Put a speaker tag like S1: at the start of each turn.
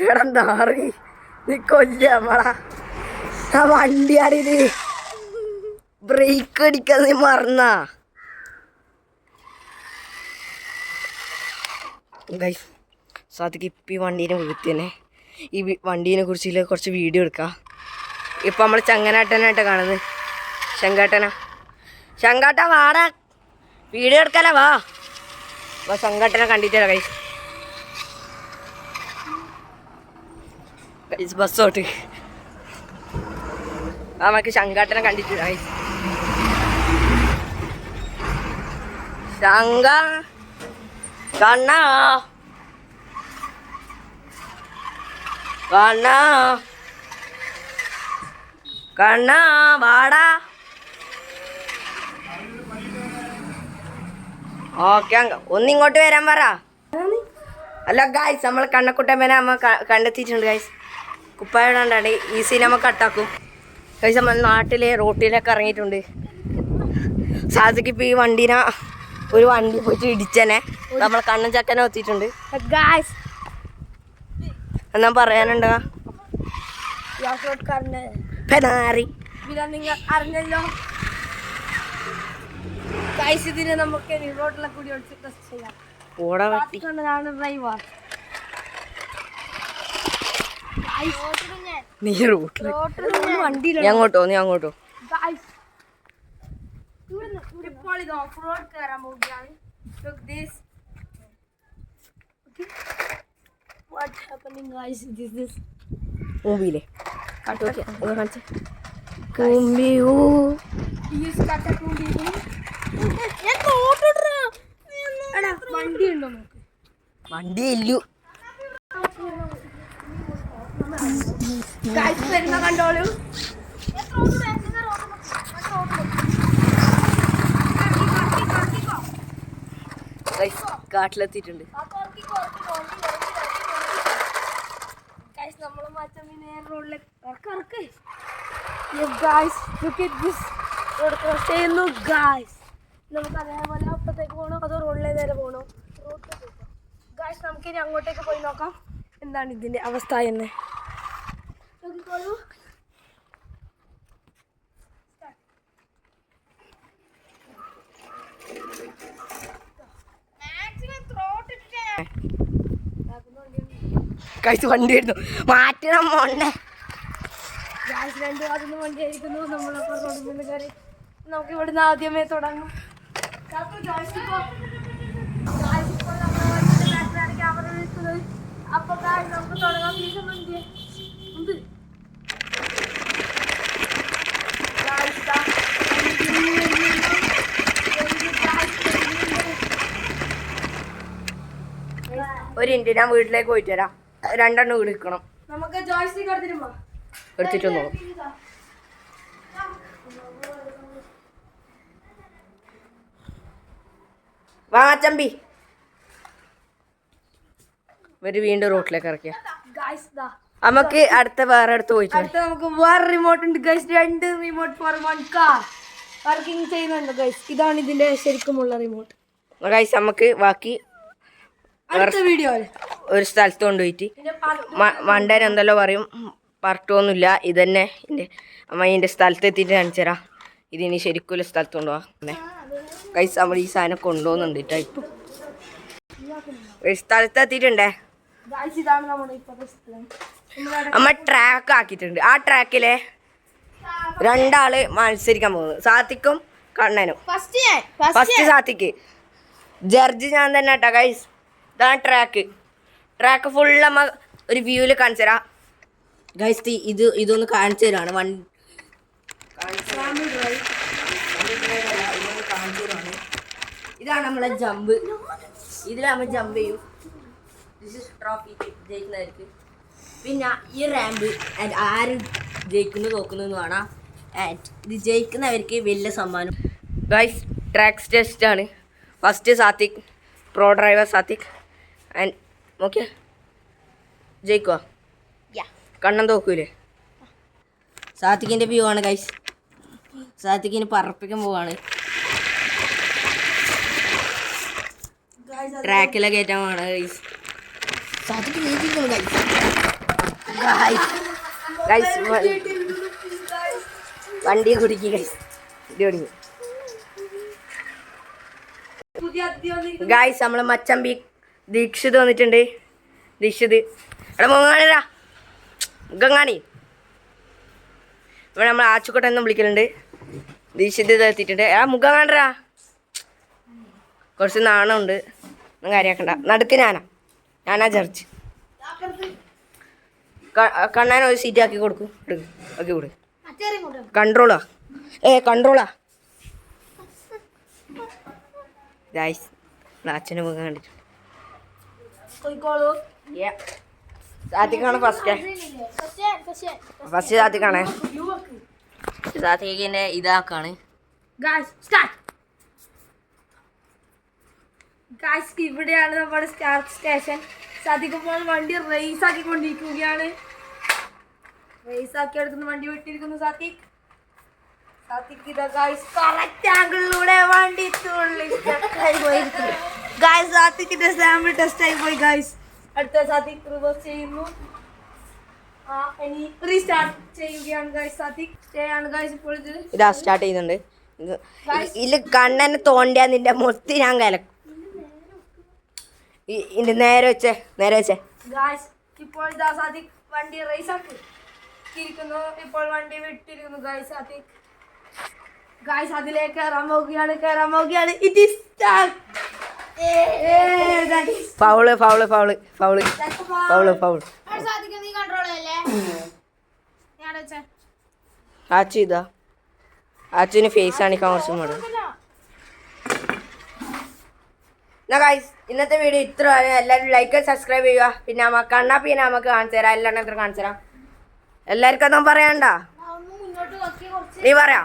S1: എടാ നാറി നീ കൊല്ല നമ്മളാ ആ വണ്ടിയാണിത് ബ്രേക്ക് അടിക്കാൻ നീ മറന്നാ ഗൈസ് സാധിക്ക് ഇപ്പം ഈ വണ്ടീനെ വീഴ്ത്തി തന്നെ ഈ വണ്ടീനെ കുറിച്ച് കുറച്ച് വീഡിയോ എടുക്കാം ഇപ്പം നമ്മൾ ചങ്ങനാട്ടനായിട്ട് കാണുന്നത് ശങ്കാട്ട വാടാ വീഡിയോ എടുക്കാലോ വാ അപ്പോൾ ശങ്കാട്ടനെ കണ്ടിട്ടില്ല ഗൈസ് ഗൈസ് ബസ്സോട്ട് നമുക്ക് ശങ്കാട്ടനെ കണ്ടിട്ടില്ല ഗൈസ് ശങ്ക കണ്ണാ കണ്ണാ കണ്ണാ വാടാ ഓക്കെ ഒന്നിങ്ങോട്ട് വരാൻ പറ അല്ല ഗായ്സ് നമ്മൾ കണ്ണക്കുട്ടമ്മനെ അമ്മ കണ്ടെത്തിയിട്ടുണ്ട് ഗായ്സ് കുപ്പായോണ്ടാണ് ഈ സീൻ നമ്മൾ കട്ടാക്കും ഗായ്സ് നമ്മൾ നാട്ടിലെ റോട്ടിലൊക്കെ ഇറങ്ങിയിട്ടുണ്ട് സാധിക്ക് ഇപ്പോൾ ഈ വണ്ടീനെ ഒരു വണ്ടി പോയിട്ട് ഇടിച്ചനെ നമ്മൾ കണ്ണും ചക്കനെ എത്തിയിട്ടുണ്ട് ഗായ്സ് എന്നാ പറയാനുണ്ടോ പെനാറി നിങ്ങൾ അറിഞ്ഞല്ലോ ഇതിന് നമുക്ക് റോഡിലെ കൂടി ടെസ്റ്റ് ചെയ്യാം നീ റോട്ടിൽ വണ്ടി അങ്ങോട്ടോ നീ അങ്ങോട്ടോ ഇപ്പോൾ ഇത് ഓഫ് റോഡ് കയറാൻ പോവുകയാണ് What happening guys? This is മൂവിയിലെ കുമ്പിയൂ വണ്ടി ഉണ്ടോ നോക്ക് വണ്ടി ഇല്ലു കണ്ടോളൂ കാട്ടിലെത്തിയിട്ടുണ്ട് നമ്മള് മച്ചമ്മിനെ റോഡിലേക്ക് ചെയ്യുന്നു ഗായ്സ് നമുക്ക് അതേപോലെ അപ്പുറത്തേക്ക് പോകണോ അതോ റോഡിലെ നേരെ പോകണോ ഗായ്സ് നമുക്കിനി അങ്ങോട്ടേക്ക് പോയി നോക്കാം എന്താണ് ഇതിന്റെ അവസ്ഥ എന്ന് നോക്കിക്കോളൂ കഴിച്ച് വണ്ടി വരുന്നു മാറ്റണം മോണ്ടേ രണ്ട് ഭാഗത്തുനിന്ന് വണ്ടി ആയിരിക്കുന്നു നമ്മളപ്പോൾ റോഡിൽ കയറി നമുക്ക് ഇവിടുന്ന് ആദ്യമേ തുടങ്ങും ക്യാമറ വിളിക്കുന്നത് അപ്പോൾ നമുക്ക് തുടങ്ങാം വണ്ടി ഉണ്ട് ഒരു മിനിറ്റ് ഞാൻ വീട്ടിലേക്ക് പോയിട്ട് വരാം രണ്ടെണ്ണം വിളിക്കണം നമുക്ക് ജോയ്സ്റ്റിക്ക് എടുത്തിട്ടൊന്നു വാ ചമ്പി ഇവര് വീണ്ടും റോട്ടിലേക്ക് ഇറക്കിയ നമുക്ക് അടുത്ത വേറെ അടുത്ത് പോയിട്ട് നമുക്ക് വേറെ റിമോട്ട് ഉണ്ട് guys 2 remote for 1 car working ചെയ്യുന്നുണ്ട് ഗൈസ് ഇതാണ് ഇതിന്റെ ശരിക്കുമുള്ള റിമോട്ട് ഗൈസ് നമുക്ക് ബാക്കി വീഡിയോ ഒരു സ്ഥലത്ത് കൊണ്ടുപോയിട്ട് മണ്ടൻ എന്തെല്ലോ പറയും പറട്ടൊന്നുമില്ല ഇതന്നെ അമ്മ ഇതിൻ്റെ സ്ഥലത്ത് എത്തിയിട്ട് കാണിച്ചു തരാം ഇതിനി ശരിക്കും സ്ഥലത്ത് കൊണ്ടുപോകാം കൈസ് നമ്മൾ ഈ സാധനം കൊണ്ടുപോകുന്നുണ്ട് കേട്ടോ ഒരു സ്ഥലത്ത് എത്തിയിട്ടുണ്ടേ അമ്മ ട്രാക്ക് ആക്കിയിട്ടുണ്ട് ആ ട്രാക്കിലെ 2 ആള് മത്സരിക്കാൻ പോകുന്നത് സാത്തിക്കും കണ്ണനും ഫസ്റ്റ് സാത്തിക്ക് ജഡ്ജ് ഞാൻ തന്നെ കേട്ടോ കൈസ് ഇതാണ് ട്രാക്ക് ഫുൾ നമ്മ ഒരു വ്യൂവിൽ കാണിച്ചു തരാം ഗൈസ് ഇതൊന്ന് കാണിച്ചു തരാണ് ഇതാണ് നമ്മളെ ജമ്പ് ഇതിൽ നമ്മൾ ജമ്പ് ചെയ്യും ട്രോഫി ജയിക്കുന്നവർക്ക് പിന്നെ ഈ റാമ്പ് ആര് ജയിക്കുന്നു നോക്കുന്നു കാണാം ഇത് ജയിക്കുന്നവർക്ക് വലിയ സമ്മാനം ഗൈസ് ട്രാക്ക് ടെസ്റ്റ് ആണ് first Sathik pro driver Sathik and okay ജയിക്കുക കണ്ണൻ തോക്കൂലേ സാത്തിക്കിൻ്റെ വ്യൂ ആണ് ഗൈസ് സാത്തിക്കിന് പറപ്പിക്കാൻ പോവാണ് ട്രാക്കിലെ കയറ്റാൻ പോവാണ് ഗൈസ് സാത്തിക്ക് ജയിക്കുന്നു ഗൈസ് വണ്ടി കുടുക്കി ഗൈസ്. ഇത് കുടുങ്ങി ഗൈസ്. നമ്മളെ മച്ചമ്പി ദീക്ഷിത് വന്നിട്ടുണ്ട്. ദീക്ഷിത് എടാ മുഖാണിരാ, മുഖം കാണി. ഇവിടെ നമ്മൾ ആച്ചുക്കോട്ടെ എന്നും വിളിക്കലുണ്ട്. ദീക്ഷിത് എത്തിയിട്ടുണ്ട്. മുഖം കാണരാ, കുറച്ച് നാണമുണ്ട്. ഒന്നും കാര്യമാക്കണ്ട. നടുക്ക് ഞാനാ ജഡ്ജ്. കണ്ണാൻ ഒരു സീറ്റ് ആക്കി കൊടുക്കും. ആക്കി കൊടുക്കും. കൺട്രോളാ കൺട്രോളാ ഗൈസ്. അച്ഛൻ്റെ മുഖം കണ്ടിട്ടുണ്ട്. സാത്തിക്കാണ് ഫസ്റ്റ് സാത്തിക്കാണേ. സാത്തിക്കിന്റെ ഇതാക്കാണ്. ഇവിടെയാണ് നമ്മുടെ സ്റ്റാർട്ട് സ്റ്റേഷൻ. സാധിക്കുമ്പോൾ വണ്ടി റേസ് ആക്കിക്കൊണ്ടിരിക്കുകയാണ്. റേസ് ആക്കി എടുക്കുന്ന വണ്ടി വിട്ടിരിക്കുന്നു സാത്തിക്. ഇതാ ഗൈസ് കറക്റ്റ് ആംഗിളിലൂടെ വണ്ടി ഗൈസ്. സാത്തിക്കിന്റെ സാമ്പിൾ ടെസ്റ്റ് ആയി പോയി ഗൈസ്. അടുത്ത സാത്തിക് റിവേഴ്സ് ചെയ്യുന്നു. ഇനി റീസ്റ്റാർട്ട് ചെയ്യുകയാണ് ഗൈസ്. സാത്തിക് സ്റ്റേ ആണ് ഗൈസ്. ഇപ്പോൾ ഇതാ സ്റ്റാർട്ട് ചെയ്യുന്നുണ്ട്. ഇതിൽ കണ്ണനെ തോണ്ടിയാ നിന്റെ മൊത്തി ഞാൻ കലക്കും. നേരെ വെച്ചേ ഗൈസ്. ഇപ്പോൾ ഇതാ സാത്തിക് വണ്ടി റേസ് ആക്കി ഇരിക്കുന്നു. ഇപ്പോൾ വണ്ടി വിട്ടിരിക്കുന്നു ഗൈസ്. സാത്തിക് ഗൈസ് അതിലേക്ക് കയറാൻ പോവുകയാണ്. It is foul. ആച്ചുവിന് ഫേസ് കാണിക്കാൻ കുറച്ചും കൂടെ. ഇന്നത്തെ വീഡിയോ ഇത്ര. എല്ലാവരും ലൈക്ക് സബ്സ്ക്രൈബ് ചെയ്യുക. പിന്നെ കണ്ണാപ്പിനെ നമുക്ക് കാണിച്ചു തരാം. എല്ലാം എത്ര കാണിച്ചു തരാം. എല്ലാവർക്കും ഒന്നും പറയണ്ട. നീ പറയാ.